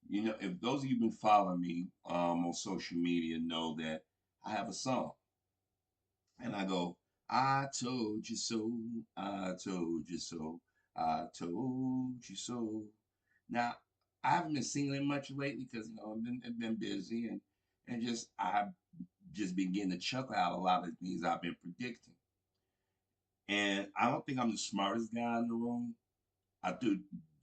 You know, if those of you been following me on social media know that I have a song, and I go, I told you so, I told you so, I told you so. Now, I haven't been singing it much lately because I've been busy and just I just been getting to chuckle out a lot of things I've been predicting. And I don't think I'm the smartest guy in the room. I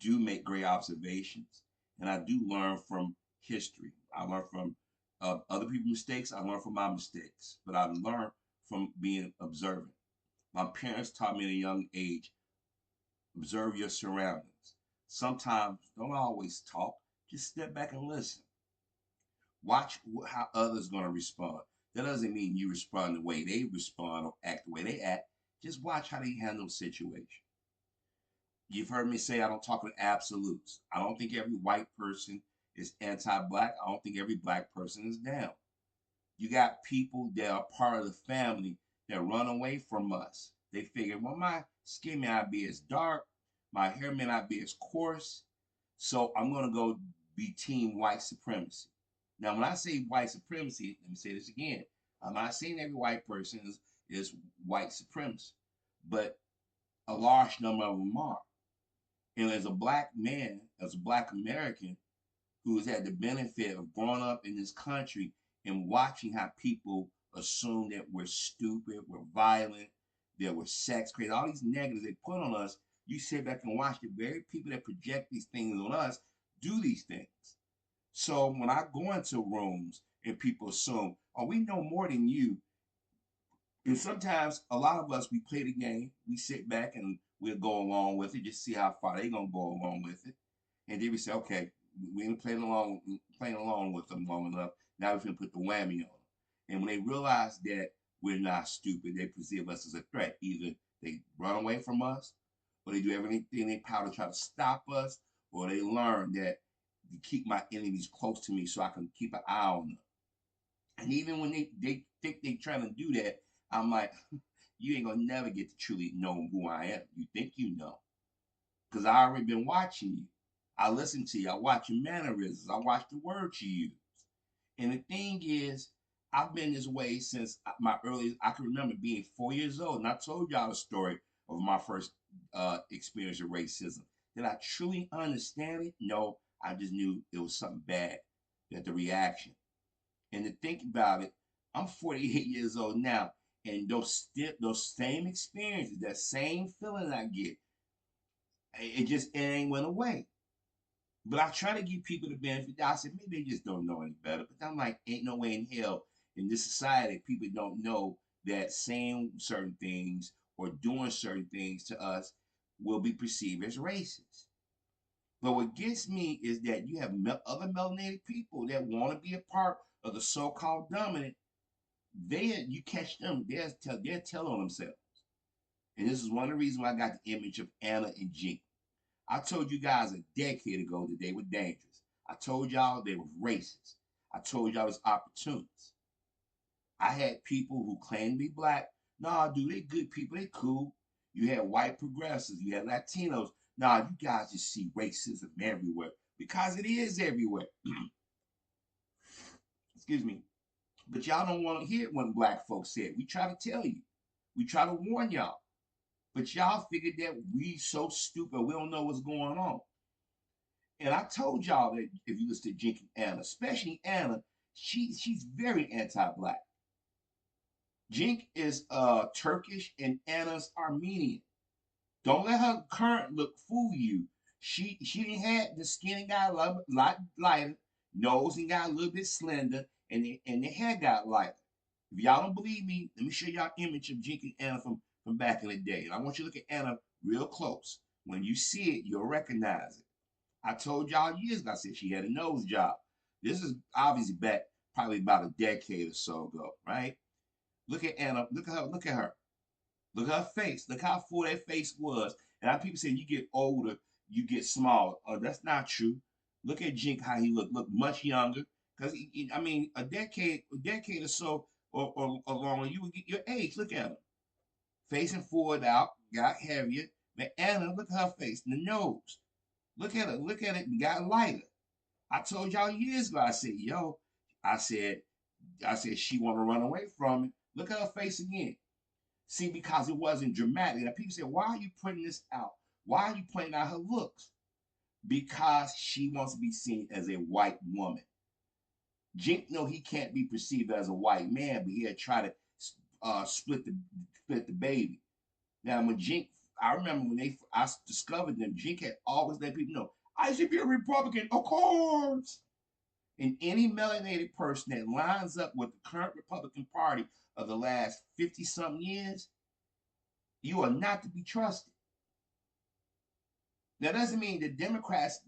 do make great observations, and I do learn from history. I learn from other people's mistakes. I learn from my mistakes, but I learn from being observant. My parents taught me at a young age: observe your surroundings. Sometimes don't always talk. Just step back and listen. Watch how others going to respond. That doesn't mean you respond the way they respond or act the way they act. Just watch how they handle the situation. You've heard me say I don't talk in absolutes. I don't think every white person is anti-black. I don't think every black person is down. You got people that are part of the family that run away from us. They figure, well, my skin may not be as dark, my hair may not be as coarse, so I'm gonna go be team white supremacy. Now, when I say white supremacy, let me say this again. I'm not saying every white person is white supremacy, but a large number of them are. And as a black man, as a black American who has had the benefit of growing up in this country and watching how people assume that we're stupid, we're violent, that we're sex crazy, all these negatives they put on us, you sit back and watch the very people that project these things on us do these things. So when I go into rooms and people assume, oh, we know more than you, and sometimes a lot of us we play the game, we sit back and we'll go along with it, just see how far they're gonna go along with it. And then we say, okay, we ain't playing along with them long enough. Now we're gonna put the whammy on them. And when they realize that we're not stupid, they perceive us as a threat. Either they run away from us, or they do everything in their power to try to stop us, or they learn that to keep my enemies close to me so I can keep an eye on them. And even when they think they trying to do that, I'm like, you ain't gonna never get to truly know who I am. You think you know. Because I already been watching you. I listen to you. I watch your mannerisms. I watch the words you use. And the thing is, I've been this way since my earliest. I can remember being 4 years old, and I told y'all the story of my first experience of racism. Did I truly understand it? No, I just knew it was something bad. That the reaction. And to think about it, I'm 48 years old now, and those same experiences, that same feeling I get, it ain't went away. But I try to give people the benefit. I said maybe they just don't know any better. But I'm like, ain't no way in hell in this society people don't know that saying certain things or doing certain things to us will be perceived as racist. But what gets me is that you have other melanated people that want to be a part of the so-called dominant. You catch them, they'll tell on themselves. And this is one of the reasons why I got the image of Anna and Jean. I told you guys a decade ago that they were dangerous. I told y'all they were racist. I told y'all it was opportunists. I had people who claimed to be black. Nah, dude, they good people. They cool. You had white progressives. You had Latinos. Nah, you guys just see racism everywhere because it is everywhere. Excuse me. But y'all don't want to hear it when black folks say it. We try to tell you. We try to warn y'all. But y'all figured that we so stupid we don't know what's going on. And I told y'all that if you listen to Jink and Anna, especially Anna, she's very anti-black. Jink is Turkish and Anna's Armenian. Don't let her current look fool you. She didn't have the skin got a lot lighter, nose and got a little bit slender, and the hair got lighter. If y'all don't believe me, let me show y'all an image of Jink and Anna from back in the day. And I want you to look at Anna real close. When you see it, you'll recognize it. I told y'all years ago, I said she had a nose job. This is obviously back probably about a decade or so ago, right? Look at Anna. Look at her. Look at her. Look at her face. Look how full that face was. And how people say you get older, you get smaller. Oh, that's not true. Look at Jink, how he looked. Look much younger. Because I mean, a decade or so, or longer, you would get your age. Look at him, facing forward out, got heavier. But Anna, look at her face, the nose. Look at it. Look at it. Got lighter. I told y'all years ago. I said, yo, I said, she want to run away from it. Look at her face again. See, because it wasn't dramatic. And people say, why are you putting this out? Why are you pointing out her looks? Because she wants to be seen as a white woman. Jink know he can't be perceived as a white man, but he'll try to split the baby. Now, when Jink, I remember when I discovered them, Jink had always let people know, I should be a Republican, of course. And any melanated person that lines up with the current Republican Party of the last 50-something years, you are not to be trusted. That doesn't mean the Democrats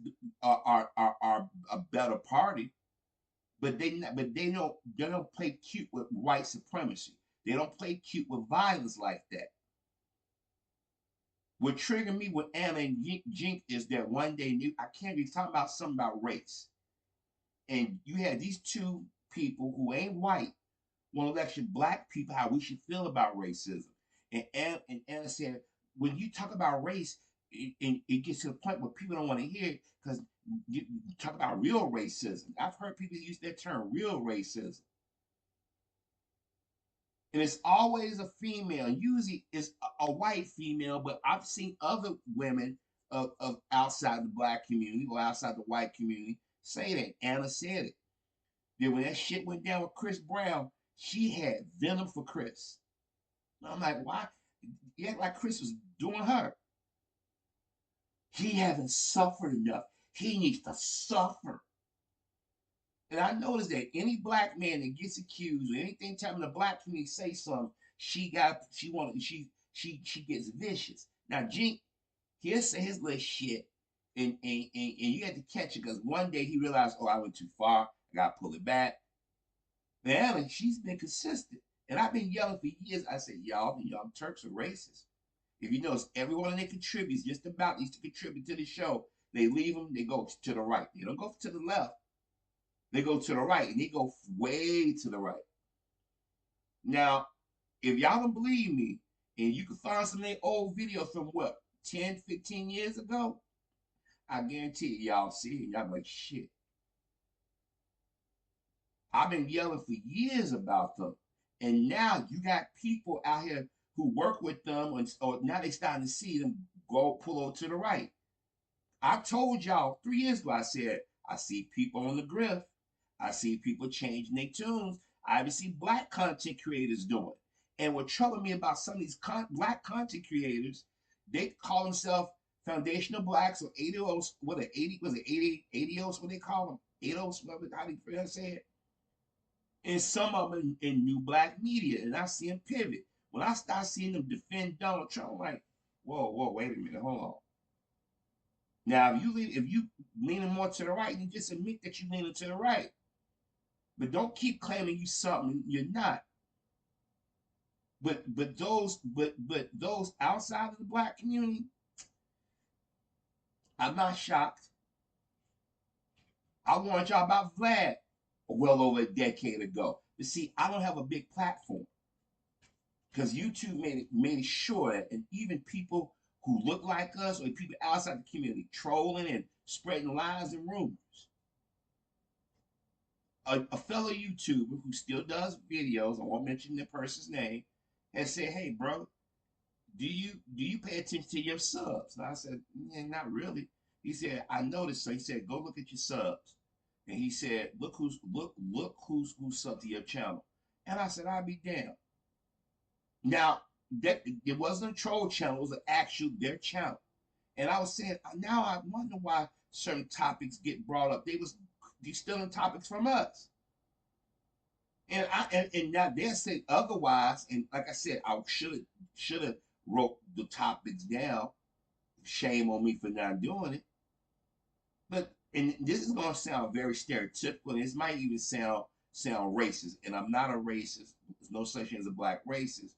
are a better party, but they don't play cute with white supremacy. They don't play cute with violence like that. What triggered me with Anna and Jink is that one day I can't be talking about something about race, and you had these two people who ain't white want to lecture black people how we should feel about racism. And Anna said, when you talk about race, it gets to the point where people don't want to hear it because you talk about real racism. I've heard people use that term, real racism. And it's always a female. Usually it's a white female, but I've seen other women of outside the black community or outside the white community say that. Anna said it. Then when that shit went down with Chris Brown, she had venom for Chris. And I'm like, why? You act like Chris was doing her. He haven't suffered enough. He needs to suffer. And I noticed that any black man that gets accused or anything telling the black community say something, she gets vicious. Now Jink, he'll say his little shit, and you have to catch it because one day he realized, oh, I went too far. I gotta pull it back. Now she's been consistent, and I've been yelling for years. I said, y'all, the Young Turks are racist. If you notice, everyone that contributes just about needs to contribute to the show. They leave them, they go to the right. They don't go to the left. They go to the right, and they go way to the right. Now, if y'all don't believe me, and you can find some of their old videos from what, 10, 15 years ago, I guarantee you, y'all see it, and y'all be like, shit. I've been yelling for years about them. And now you got people out here who work with them, or now they starting to see them go pull over to the right. I told y'all 3 years ago, I said, I see people on the grift. I see people changing their tunes. I even see black content creators doing. And what troubled me about some of these black content creators, they call themselves foundational blacks or 80os, what are 80, was it 80os, what they call them? 80os, how do you say it? And some of them in new black media, and I see them pivot. When I start seeing them defend Donald Trump, I'm like, whoa, wait a minute, hold on. Now, if you leaning more to the right, then just admit that you leaning to the right. But don't keep claiming you something you're not. But those outside of the black community, I'm not shocked. I warned y'all about Vlad well over a decade ago. But see, I don't have a big platform because YouTube made sure that, and even people who look like us or people outside the community trolling and spreading lies and rumors. A fellow YouTuber who still does videos, I won't mention the person's name, has said, "Hey, bro, do you pay attention to your subs?" And I said, "Yeah, not really." He said, "I noticed." So he said, "Go look at your subs." And he said, "Look who's subbed to your channel." And I said, "I'll be damned." Now that it wasn't a troll channel; it was an actual their channel. And I was saying, now I wonder why certain topics get brought up. They stealing topics from us. And now they're saying otherwise. And like I said, I should have wrote the topics down. Shame on me for not doing it. But and this is gonna sound very stereotypical, and this might even sound racist. And I'm not a racist. There's no such thing as a black racist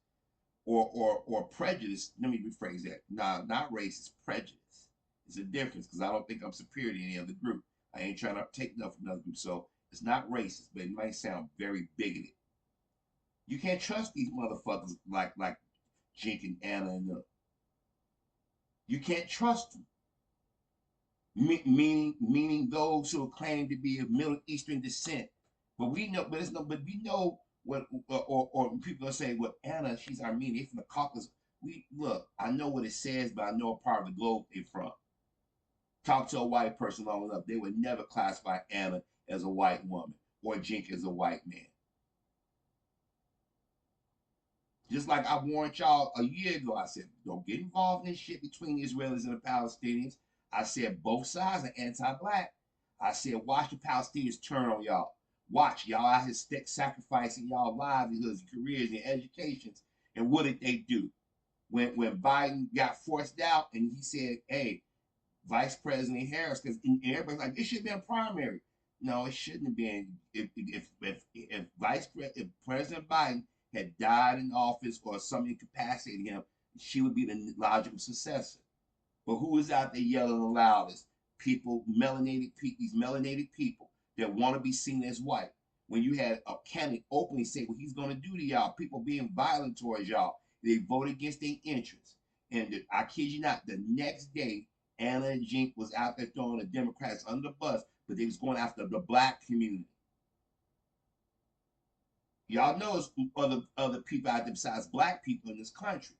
or prejudice. Let me rephrase that. Nah, not racist, prejudice. It's a difference because I don't think I'm superior to any other group. I ain't trying to take nothing from another group. So it's not racist, but it might sound very bigoted. You can't trust these motherfuckers like Jink and Anna and them. You can't trust them. Meaning those who claim to be of Middle Eastern descent. But we know, but it's no, but we know what, or people say, well, Anna, she's Armenian, they from the Caucasus. We look, I know what it says, but I know a part of the globe they're from. Talk to a white person long enough, they would never classify Anna as a white woman or Jink as a white man. Just like I warned y'all a year ago, I said, don't get involved in this shit between the Israelis and the Palestinians. I said both sides are anti-black. I said, watch the Palestinians turn on y'all. Watch y'all out here sacrificing y'all livelihoods, careers, and educations. And what did they do? When Biden got forced out and he said, hey, Vice President Harris, because everybody's like, it should have been a primary. No, it shouldn't have been. If President Biden had died in office or something incapacitated him, she would be the logical successor. But who is out there yelling the loudest? People, these melanated people that want to be seen as white. When you had a candidate openly say what he's going to do to y'all, people being violent towards y'all, they vote against their interests. And I kid you not, the next day, Anna and Jink was out there throwing the Democrats under the bus, but they was going after the black community. Y'all know it's other people out there besides black people in this country.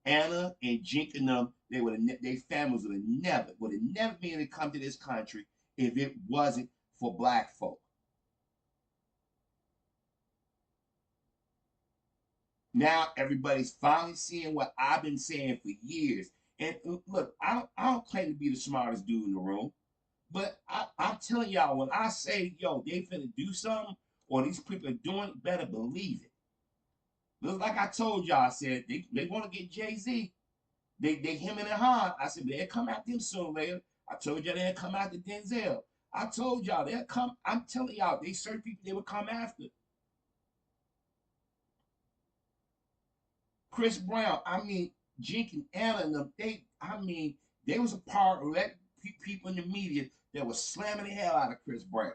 Anna and Jink and them, their families would have never been able to come to this country if it wasn't for black folk. Now everybody's finally seeing what I've been saying for years. And look, I don't claim to be the smartest dude in the room, but I'm telling y'all, when I say, yo, they finna do something, or these people are doing it, better believe it. Just like I told y'all, I said they want to get Jay-Z. They him and Han. I said they'll come after him sooner or later. I told y'all they'll come after Denzel. I told y'all they'll come. I'm telling y'all, they certain people they will come after. Chris Brown. I mean, Jink and Anna and them. They was a part of that people in the media that was slamming the hell out of Chris Brown,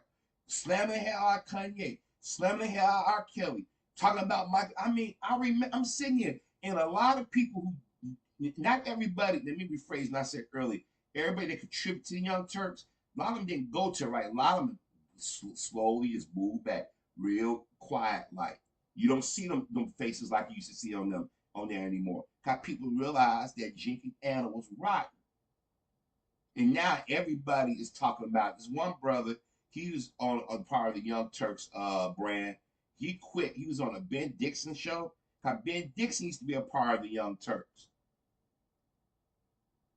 slamming the hell out of Kanye, slamming the hell out of R. Kelly, talking about Michael. I remember I'm sitting here and a lot of people who not everybody, let me rephrase what I said earlier. Everybody that contributed to the Young Turks, a lot of them didn't go to it right. A lot of them slowly just moved back, real quiet like. You don't see them faces like you used to see on there anymore. Because people realized that Jink and Anna was rotten. And now everybody is talking about this one brother. He was on a part of the Young Turks brand. He quit. He was on a Ben Dixon show. Ben Dixon used to be a part of the Young Turks.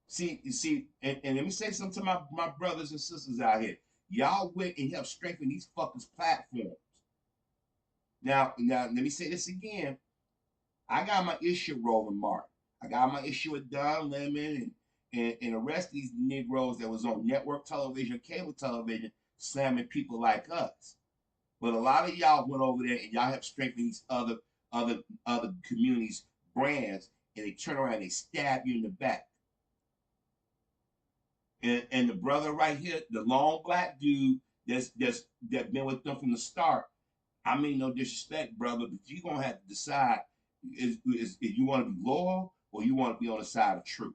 See, and let me say something to my brothers and sisters out here. Y'all went and helped strengthen these fuckers' platforms. Now, let me say this again. I got my issue with Roland Martin. I got my issue with Don Lemon and the rest of these Negroes that was on network television, cable television, slamming people like us. But a lot of y'all went over there and y'all have strengthened these other communities' brands, and they turn around and they stab you in the back. And the brother right here, the long black dude that been with them from the start. I mean, no disrespect, brother, but you're gonna have to decide if you want to be loyal or you want to be on the side of truth.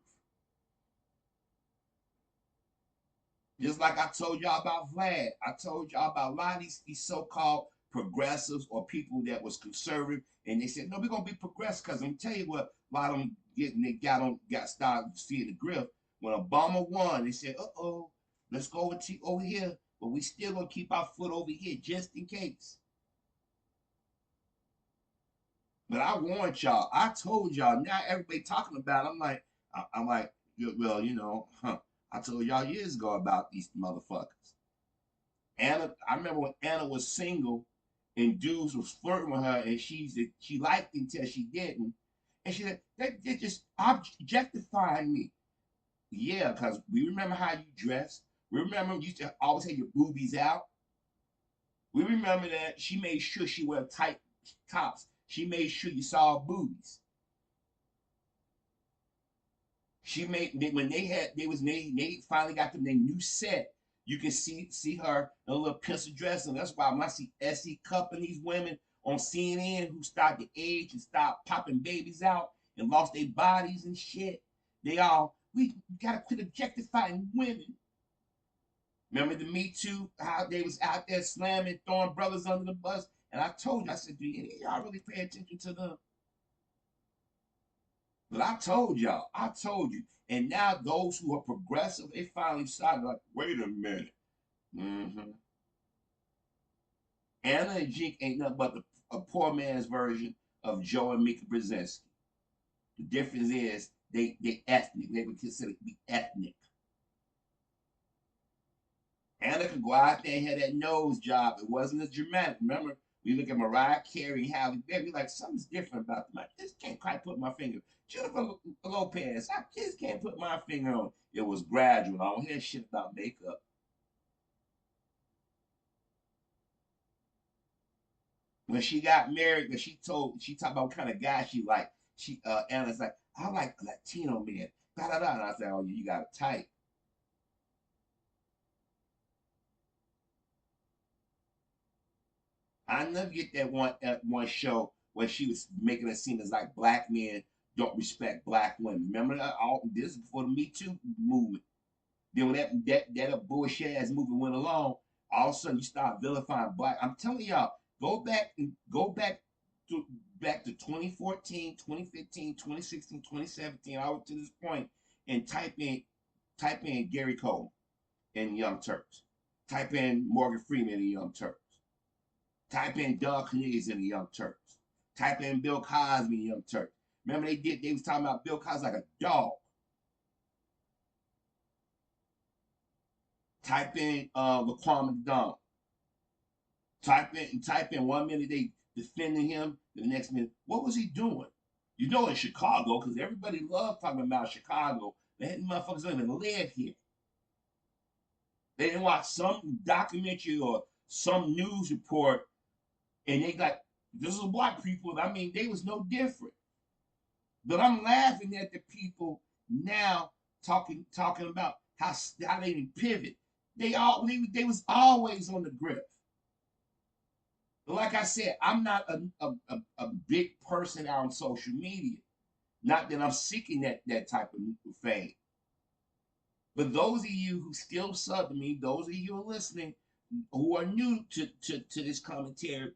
Just like I told y'all about Vlad, I told y'all about a lot of these so-called progressives or people that was conservative, and they said, no, we're gonna be progressive because I'm tell you what, a lot of them got started seeing the grift. When Obama won, they said, let's go over here, but we still gonna keep our foot over here just in case. But I warned y'all. I told y'all. Now everybody talking about it. I'm like, well, I told y'all years ago about these motherfuckers. Anna, I remember when Anna was single and dudes was flirting with her and she liked it until she didn't. And she said, they're just objectifying me. Yeah, because we remember how you dressed. We remember you used to always have your boobies out. We remember that she made sure she wore tight tops. She made sure you saw her boobies. She made when they finally got them their new set. You can see her in a little pencil dress, and that's why when I see Essie cupping these women on CNN who started to age and start popping babies out and lost their bodies and shit. We gotta quit objectifying women. Remember the Me Too, how they was out there slamming, throwing brothers under the bus? And I told you, I said, do y'all really pay attention to them? But I told y'all, I told you. And now those who are progressive, they finally started like, wait a minute. Mm-hmm. Anna and Jink ain't nothing but a poor man's version of Joe and Mika Brzezinski. The difference is they ethnic. They would consider to be ethnic. Anna could go out there and have that nose job. It wasn't as dramatic. Remember, we look at Mariah Carey and Halle Berry, like something's different about them. I just can't quite put my finger. Jennifer Lopez, I just can't put my finger on. It was gradual. I don't hear shit about makeup. When she got married, when she talked about what kind of guy she liked. Anna's like, I like Latino men. Da da da. And I said, oh, you got a type. I never get that one show where she was making it seem as like black men don't respect black women. Remember that? All this is before the Me Too movement. Then when that bullshit ass movement went along, all of a sudden you start vilifying black. I'm telling y'all, go back to 2014, 2015, 2016, 2017, all to this point, and type in Gary Cole and Young Turks. Type in Morgan Freeman and Young Turks. Type in Doug Cornelius and the Young Turks. Type in Bill Cosby and the Young Turks. Remember they was talking about Bill Cosby like a dog. Type in Laquan McDonald. Type in 1 minute they defending him, the next minute, what was he doing? You know in Chicago, because everybody loved talking about Chicago. They had motherfuckers don't even live here. They didn't watch some documentary or some news report and they like, this is black people. I mean, they was no different. But I'm laughing at the people now talking about how they didn't pivot. They was always on the grip. But like I said, I'm not a big person out on social media. Not that I'm seeking that type of fame. But those of you who still sub to me, those of you who are listening, who are new to this commentary,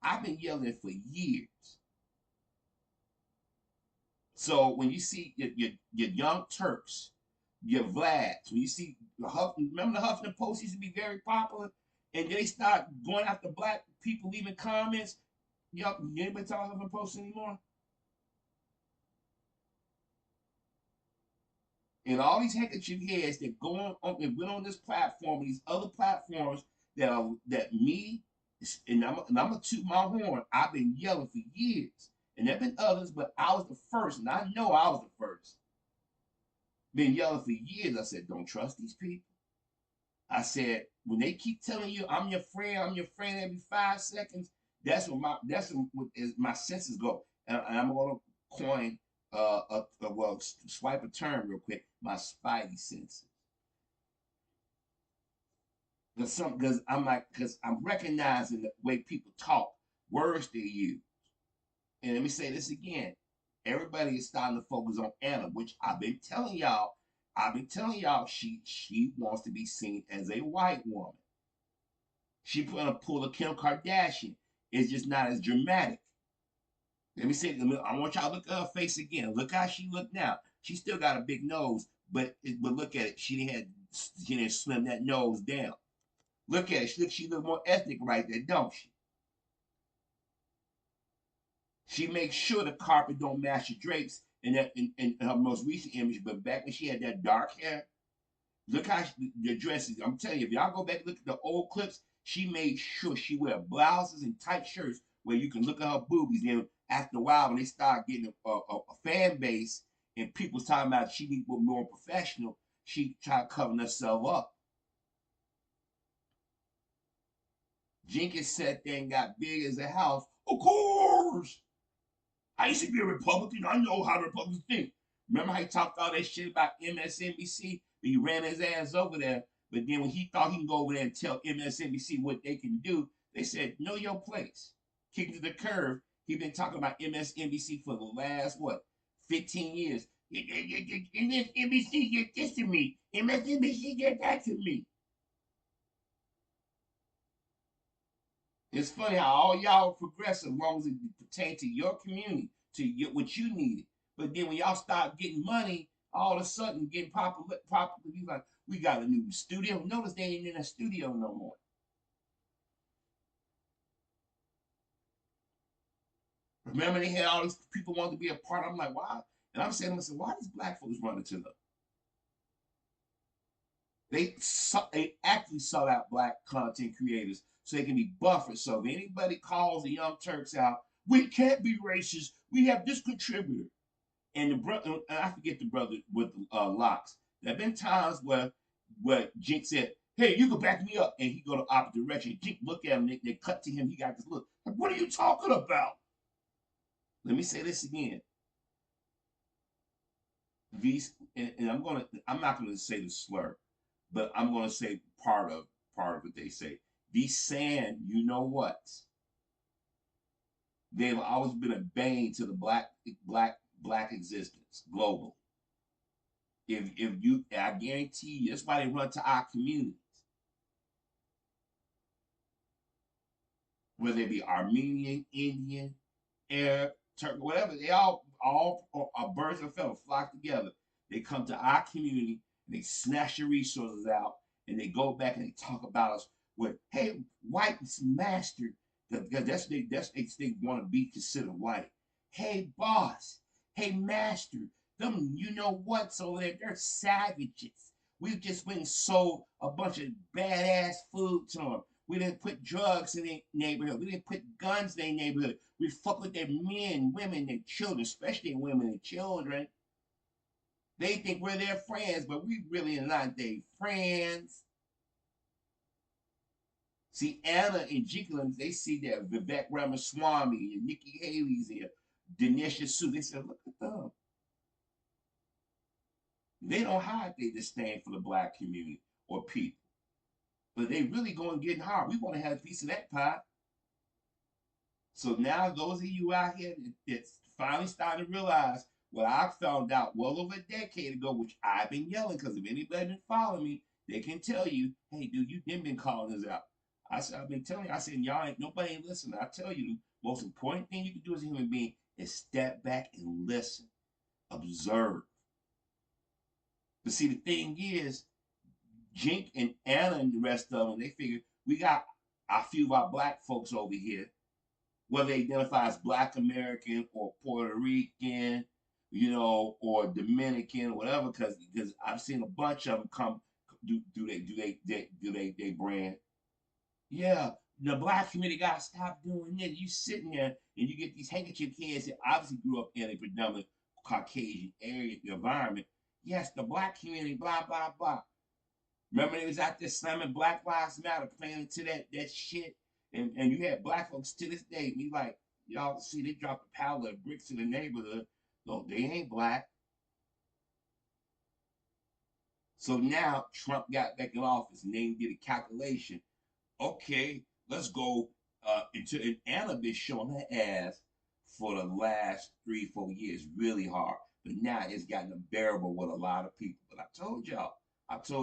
I've been yelling for years. So when you see your Young Turks, your Vlads, when you see remember the Huffington Post used to be very popular, and they start going after black people leaving comments. You anybody talk Huffington Post anymore? And all these handkerchief heads that go on and went on this platform, these other platforms that me and I'm gonna toot my horn. I've been yelling for years, and there've been others, but I was the first, and I know I was the first. Been yelling for years. I said, don't trust these people. I said, when they keep telling you I'm your friend every 5 seconds, what is my senses go. And I'm gonna coin well swipe a term real quick. My spidey senses. Because I'm recognizing the way people talk, words they use. And let me say this again. Everybody is starting to focus on Anna, which I've been telling y'all. She wants to be seen as a white woman. She gonna pull a Kim Kardashian. It's just not as dramatic. Let me say, I want y'all to look at her face again. Look how she look now. She still got a big nose, but look at it. She didn't slim that nose down. Look at it. She look more ethnic right there, don't she? She makes sure the carpet don't match the drapes in her most recent image. But back when she had that dark hair, look how the dresses. I'm telling you, if y'all go back and look at the old clips, she made sure she wear blouses and tight shirts where you can look at her boobies. And after a while, when they start getting a fan base and people's talking about she need to be more professional, she tried covering herself up. Jenkins sat there and got big as a house. Of course. I used to be a Republican. I know how the Republicans think. Remember how he talked all that shit about MSNBC? But he ran his ass over there. But then when he thought he can go over there and tell MSNBC what they can do, they said, know your place. Kick to the curve. He been talking about MSNBC for the last, 15 years. MSNBC get this to me. MSNBC get that to me. It's funny how all y'all progressive as long as it pertains to your community, to what you needed. But then when y'all start getting money, all of a sudden getting popular, you like, we got a new studio. Notice they ain't in a studio no more. Remember they had all these people wanting to be a part. I'm like, why? And I'm saying to myself, why these black folks running to them? They actually sought out black content creators so they can be buffered. So if anybody calls the Young Turks out, we can't be racist. We have this contributor. And the brother, I forget the brother with the locks. There have been times where Jink said, "Hey, you can back me up," and he go the opposite direction. Jink look at him, they cut to him. He got this look. Like, what are you talking about? Let me say this again. These, and I'm not gonna say the slur, but I'm gonna say part of what they say. These saying, you know what? They've always been a bane to the black existence globally. If you, I guarantee you, that's why they run to our communities, whether it be Armenian, Indian, Arab, Turk, whatever. They all are birds of a feather, flock together. They come to our community and they snatch the resources out and they go back and they talk about us with, hey, white master, because they want to be considered white. Hey, boss. Hey, master. Them, you know what's over there? They're savages. We just went and sold a bunch of badass food to them. We didn't put drugs in their neighborhood. We didn't put guns in their neighborhood. We fuck with their men, women, and children, especially women and children. They think we're their friends, but we really are not their friends. See, Anna and Jekyll, they see that Vivek Ramaswamy and Nikki Haley's here, Dinesh Sue. They said, look at them. They don't hide their disdain for the black community or people. But they really going getting hard. We want to have a piece of that pie. So now those of you out here that's finally starting to realize what I found out well over a decade ago, which I've been yelling, because if anybody been following me, they can tell you, hey, dude, you didn't been calling us out. I said, I've been telling you, I said, y'all ain't nobody ain't listening. I tell you, the most important thing you can do as a human being is step back and listen, observe. But see, the thing is, Jink and Anna and the rest of them, they figured we got a few of our black folks over here, whether they identify as Black American or Puerto Rican, or Dominican or whatever, because I've seen a bunch of them come do they brand. Yeah, the black community got to stop doing this. You sitting there and you get these handkerchief kids that obviously grew up in a predominant Caucasian area environment. Yes, the black community, blah blah blah. Remember they was out there slamming Black Lives Matter, playing into that shit, and you had black folks to this day be like, y'all see they dropped a pile of bricks in the neighborhood. No, they ain't black. So now Trump got back in office and they did a calculation. Okay, let's go into an Anna been showing her ass for the last 3, 4 years really hard. But now it's gotten unbearable with a lot of people. But I told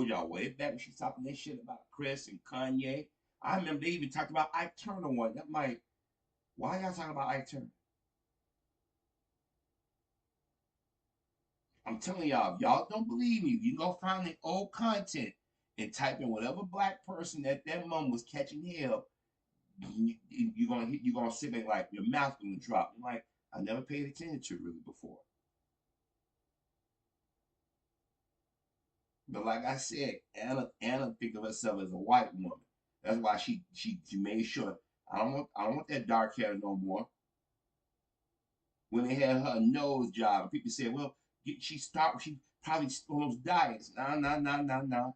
y'all way back when she's talking that shit about Chris and Kanye. I remember they even talked about Ike Turner one. I'm like, why y'all talking about Ike Turner? I'm telling y'all, if y'all don't believe me, you go find the old content and type in whatever black person at that moment was catching hell. You're gonna sit there like your mouth gonna drop. You're like, I never paid attention to it really before. But like I said, Anna think of herself as a white woman. That's why she made sure I don't want that dark hair no more. When they had her nose job, people said, well, she probably on those diets. Nah, nah, nah, nah, nah.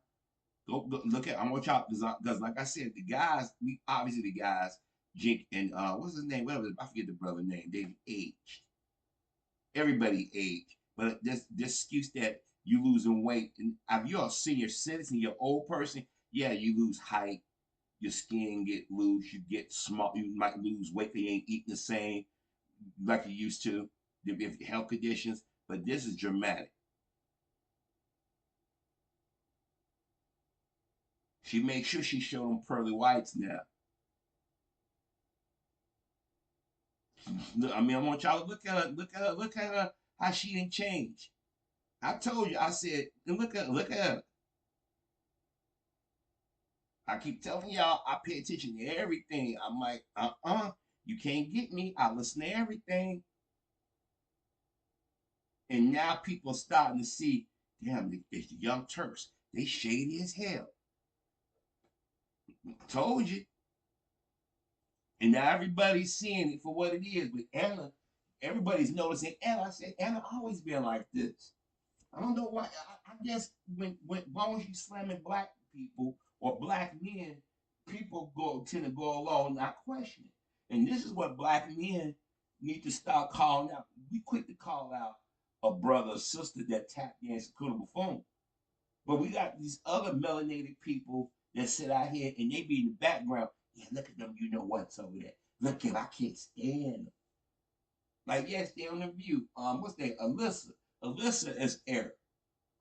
Go look at. I want y'all because like I said, the guys, we obviously the guys, Jake and what's his name? Whatever, I forget the brother name. They aged. Everybody aged, but this excuse that you losing weight, and if you're a senior citizen, you're an old person, yeah, you lose height, your skin get loose, you get small, you might lose weight. They ain't eating the same like you used to. If health conditions, but this is dramatic. She made sure she showed them pearly whites now. I mean, I want y'all to look at her, look at her, look at her, how she didn't change. I told you, I said, look at her. I keep telling y'all, I pay attention to everything. I'm like, you can't get me. I listen to everything. And now people are starting to see, damn, it's the Young Turks. They shady as hell. Told you. And now everybody's seeing it for what it is. But Anna, everybody's noticing Anna. I said, Anna always been like this. I don't know why. I guess when long as you slamming black people or black men, people tend to go along not questioning. And this is what black men need to start calling out. We quick to call out a brother or sister that tap dance a credible phone. But we got these other melanated people that sit out here and they be in the background. Yeah, look at them. You know what's over there. Look at I can't stand them. Like yes, they're on the view. What's that? Alyssa. Alyssa is Arab.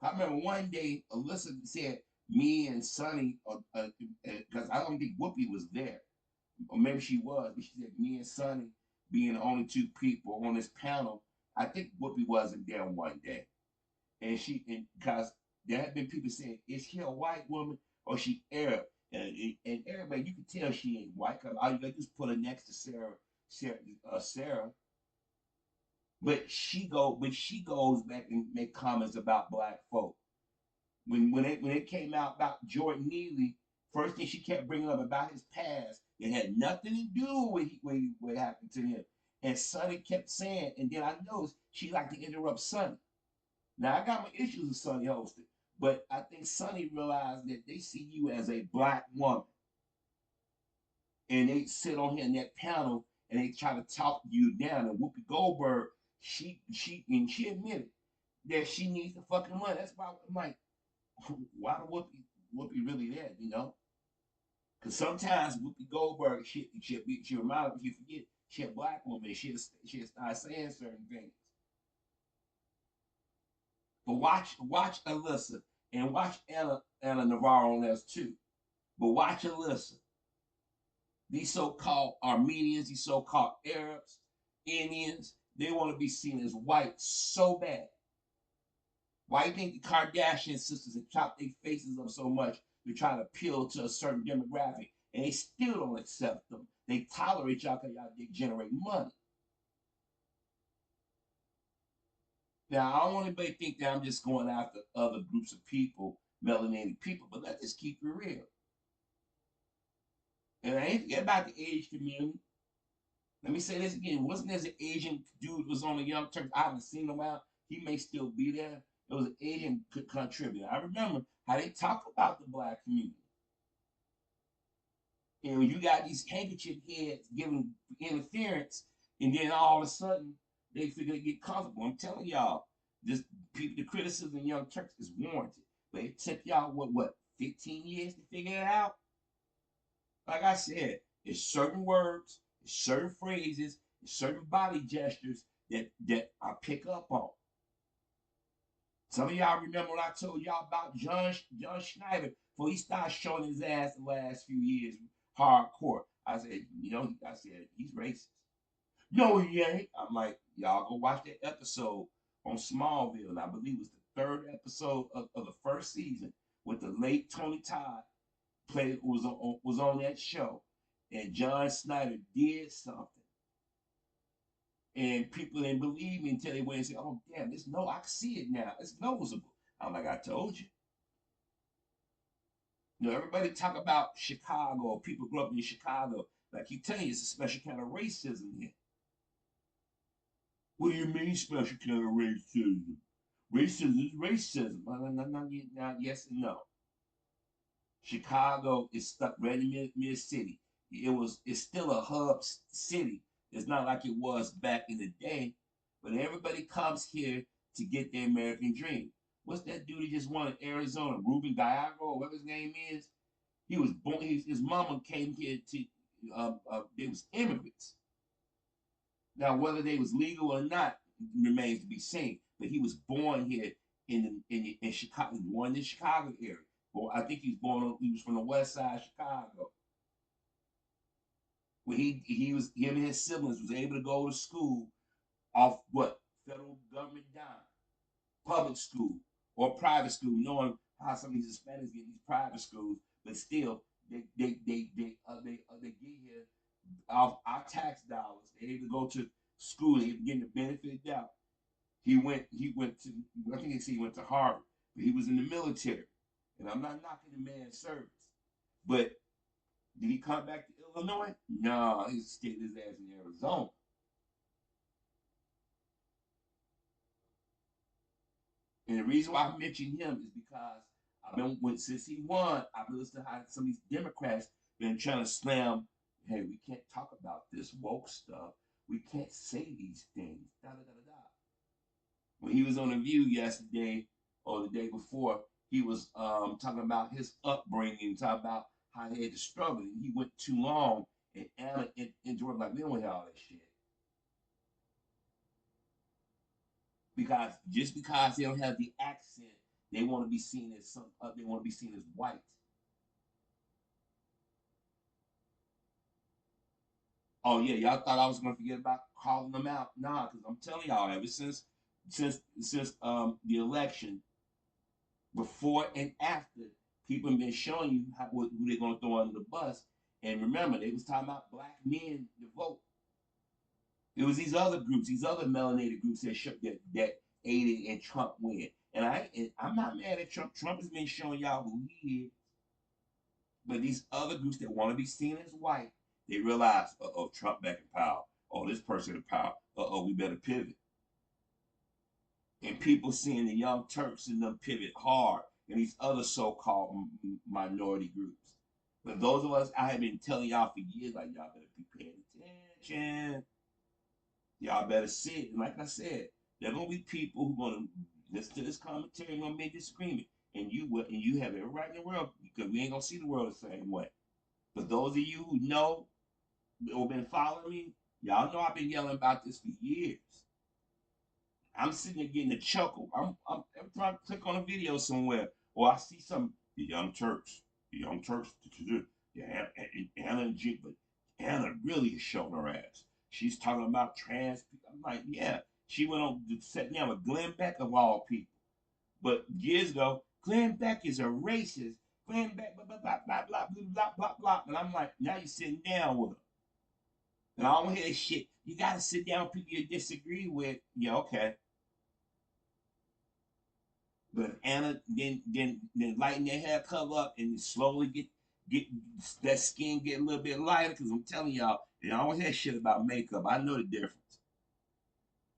I remember one day Alyssa said me and Sonny, because I don't think Whoopi was there, or maybe she was, but she said me and Sonny being the only two people on this panel. I think Whoopi wasn't there one day, and because there had been people saying, is she a white woman or she Arab? And everybody, you can tell she ain't white because all you got to do is put her next to Sarah. But she goes back and make comments about black folk. When it came out about Jordan Neely, first thing she kept bringing up about his past, it had nothing to do with what happened to him. And Sonny kept saying, and then I noticed she liked to interrupt Sonny. Now I got my issues with Sonny hosting, but I think Sonny realized that they see you as a black woman, and they sit on here in that panel and they try to talk you down. And Whoopi Goldberg, she admitted that she needs the fucking money. That's why I'm like, why the Whoopi really there, you know? Because sometimes Whoopi Goldberg, she reminds me, you forget, she a black woman, she'll start saying certain things. But watch Alyssa and watch Anna Navarro on this too. But watch Alyssa. These so-called Armenians, these so-called Arabs, Indians, they want to be seen as white so bad. Why do you think the Kardashian sisters have chopped their faces up so much to try to appeal to a certain demographic, and they still don't accept them? They tolerate y'all because y'all generate money. Now, I don't want anybody to think that I'm just going after other groups of people, melanated people, but let's just keep it real. And I ain't forget about the age community. Let me say this again. Wasn't there an Asian dude was on the Young Turks? I haven't seen him out. He may still be there. It was an Asian contributor. I remember how they talk about the black community. And when you got these handkerchief heads giving interference, and then all of a sudden they figure they get comfortable. I'm telling y'all, this people, the criticism of Young Turks is warranted. But it took y'all what 15 years to figure it out? Like I said, it's certain words, it's certain phrases, it's certain body gestures that I pick up on. Some of y'all remember when I told y'all about John Schneider before he started showing his ass the last few years hardcore. I said, I said he's racist. No, he ain't. I'm like, y'all go watch that episode on Smallville. And I believe it was the third episode of the first season with the late Tony Todd was on that show, and John Snyder did something, and people didn't believe me until they went and said, "Oh damn, this no, I can see it now. It's noticeable." I'm like, I told you. Everybody talk about Chicago. People grew up in Chicago. Like you tell you, it's a special kind of racism here. What do you mean special kind of racism? Racism is racism. No, yes and no. Chicago is stuck right in mid city. It's still a hub city. It's not like it was back in the day, but everybody comes here to get their American dream. What's that dude who just won in Arizona? Ruben Gallardo, or whatever his name is. He was born. His mama came here to. They was immigrants. Now, whether they was legal or not remains to be seen. But he was born here in Chicago, born in the Chicago area. Well, I think he was from the west side of Chicago. When him and his siblings was able to go to school off what federal government dime, public school or private school, knowing how some of these Hispanics get these private schools, but still they get here off our tax dollars. They able to go to school. They getting the benefit of doubt. He went to, I think they say he went to Harvard, but he was in the military. And I'm not knocking the man's service. But did he come back to Illinois? No, he stayed his ass in Arizona. And the reason why I mention him is because I've been since he won, I've been listening to how some of these Democrats been trying to slam, hey, we can't talk about this woke stuff. We can't say these things. Da da da da da. When he was on the View yesterday or the day before, he was talking about his upbringing, talking about how he had to struggle. And he went too long, and Anna and Jordan like, we don't hear all that shit. Because just because they don't have the accent, they want to be seen as they want to be seen as white. Oh yeah, y'all thought I was gonna forget about calling them out? Nah, because I'm telling y'all, ever since the election, before and after, people have been showing you who they're gonna throw under the bus. And remember, they was talking about black men to vote. It was these other groups, these other melanated groups that aided and Trump win. I'm not mad at Trump. Trump has been showing y'all who he is. But these other groups that want to be seen as white, they realize, oh, Trump back in power. Oh, this person in power. Oh, we better pivot. And people seeing the Young Turks and them pivot hard, and these other so-called minority groups. But those of us, I have been telling y'all for years, like, y'all better be paying attention. Y'all better see it. And like I said, there are gonna be people who are gonna listen to this commentary and gonna make this screaming. And you will, and you have every right in the world, because we ain't gonna see the world the same way. But those of you who know or been following me, y'all know I've been yelling about this for years. I'm sitting there getting a chuckle. I'm every time I click on a video somewhere, or I see some the Young Turks, yeah, Anna and Jig, but Anna really is showing her ass. She's talking about trans people. I'm like, yeah, she went on to sit down with Glenn Beck of all people. But years ago, Glenn Beck is a racist. Glenn Beck, blah blah blah blah blah blah blah blah blah. And I'm like, now you're sitting down with her. And I don't hear this shit. You gotta sit down with people you disagree with. Yeah, okay. But Anna then lighten their hair cover up and slowly get that skin get a little bit lighter. Because I'm telling y'all, and I don't hear shit about makeup. I know the difference.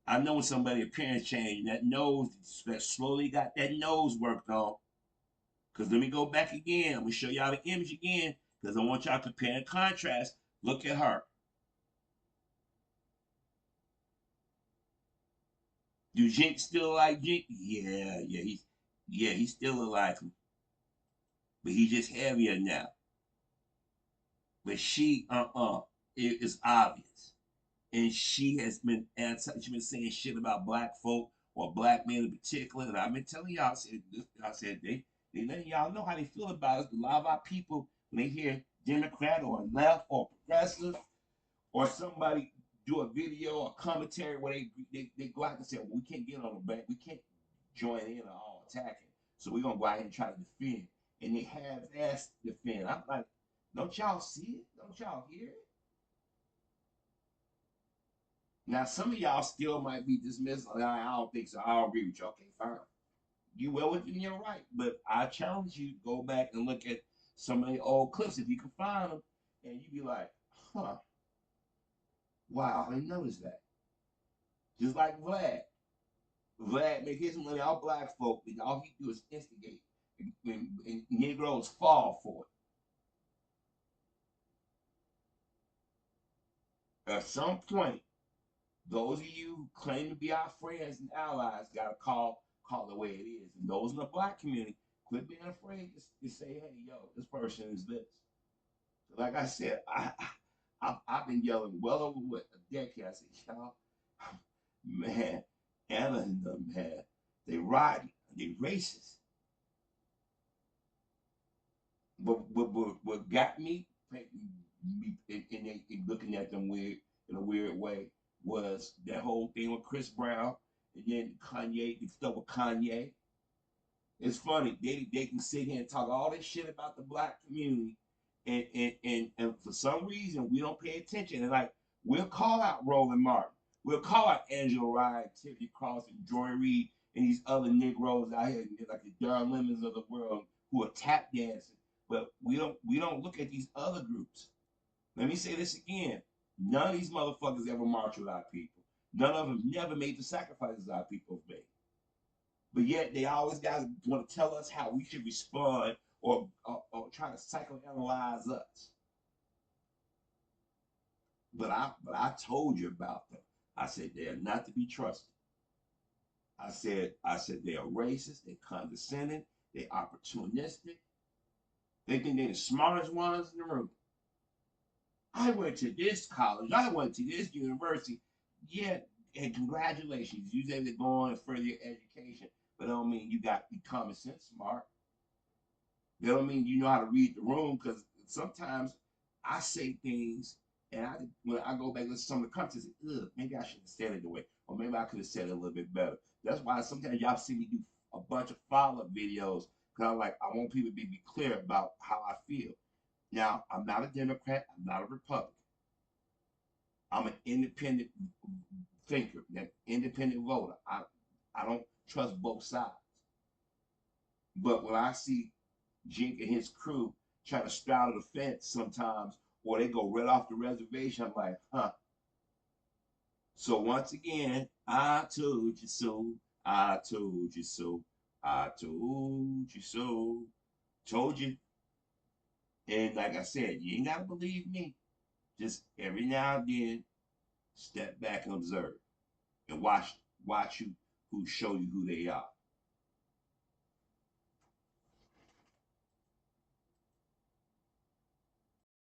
I know when somebody appearance change, that nose that slowly got that nose worked on. Because let me go back again. I'm gonna show y'all the image again. Because I want y'all to compare and contrast. Look at her. Do Jink still like Jink? He's still alive, but he's just heavier now. But she, it is obvious, and she has been she's been saying shit about black folk or black men in particular. And I've been telling y'all, I said they letting y'all know how they feel about us. A lot of our people, when they hear Democrat or left or progressive or somebody do a video or commentary where they go out and say, well, we can't get on the back, we can't join in on all attacking. So we're gonna go out and try to defend. And they have ass defend. I'm like, don't y'all see it? Don't y'all hear it? Now some of y'all still might be dismissed. I don't think so. I don't agree with you. Okay, fine. You well within your right. But I challenge you to go back and look at some of the old clips if you can find them, and you be like, huh, wow, I didn't notice that. Just like Vlad. Vlad make his money off black folk, and all he do is instigate. And Negroes fall for it. At some point, those of you who claim to be our friends and allies gotta call the way it is. And those in the black community, quit being afraid to say, hey, yo, this person is this. Like I said, I've been yelling well over what a decade. I said, y'all, man, Anna and them, man, they riding, they racist. What got me and they looking at them weird in a weird way was that whole thing with Chris Brown and then Kanye, the stuff with Kanye. It's funny. They can sit here and talk all this shit about the black community, and for some reason we don't pay attention. And like we'll call out Roland Martin, we'll call out Angela Rye, Tiffany Cross, and Joy Reid, and these other Negroes out here, like the Darn Lemons of the world, who are tap dancing. But we don't look at these other groups. Let me say this again. None of these motherfuckers ever march with our people. None of them never made the sacrifices our people have made. But yet they always guys want to tell us how we should respond or try to psychoanalyze us. But I told you about them. I said they are not to be trusted. I said they are racist, they're condescending, they're opportunistic. They think they're the smartest ones in the room. I went to this college, I went to this university. Yeah, and congratulations. You say they're going to further your education, but I don't mean you got to be common sense smart. That don't mean you know how to read the room, because sometimes I say things and when I go back and listen to some of the comments, I say, ugh, maybe I shouldn't have said it the way, or maybe I could have said it a little bit better. That's why sometimes y'all see me do a bunch of follow-up videos, because I want people to be clear about how I feel. Now, I'm not a Democrat, I'm not a Republican. I'm an independent thinker, an independent voter. I don't trust both sides. But when I see Jink and his crew try to straddle the fence sometimes, or they go right off the reservation, I'm like, huh. So once again, I told you so. I told you so. I told you so. Told you. And like I said, you ain't gotta believe me. Just every now and then, step back and observe, and watch who show you who they are.